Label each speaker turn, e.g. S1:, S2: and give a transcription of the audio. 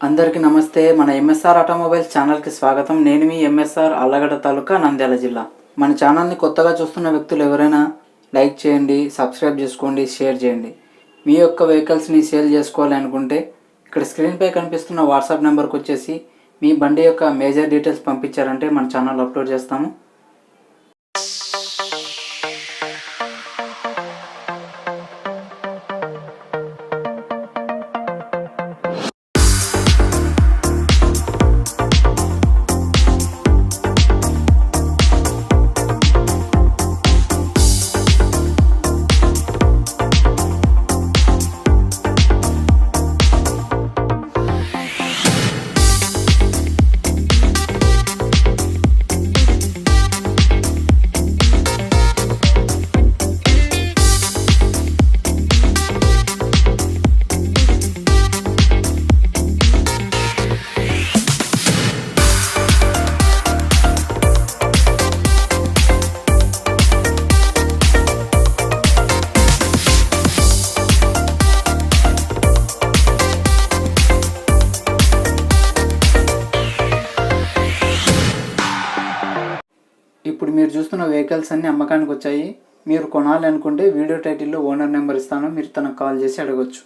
S1: అందరికీ నమస్తే. మన ఎంఎస్ఆర్ ఆటోమొబైల్స్ ఛానల్కి స్వాగతం. నేను మీ ఎంఎస్ఆర్ ఆళ్లగడ్డ తాలూకా, నంద్యాల జిల్లా. మన ఛానల్ని కొత్తగా చూస్తున్న వ్యక్తులు ఎవరైనా లైక్ చేయండి, సబ్స్క్రైబ్ చేసుకోండి, షేర్ చేయండి. మీ యొక్క వెహికల్స్ని సేల్ చేసుకోవాలి అనుకుంటే ఇక్కడ స్క్రీన్పై కనిపిస్తున్న వాట్సాప్ నెంబర్కి వచ్చేసి మీ బండి యొక్క మేజర్ డీటెయిల్స్ పంపించారంటే మన ఛానల్ అప్లోడ్ చేస్తాము. ఇప్పుడు మీరు చూస్తున్న వెహికల్స్ అన్నీ అమ్మకానికి వచ్చాయి. మీరు కొనాలి అనుకుంటే వీడియో టైటిల్లో ఓనర్ నెంబర్ ఇస్తాను, మీరు తనకు కాల్ చేసి అడగవచ్చు.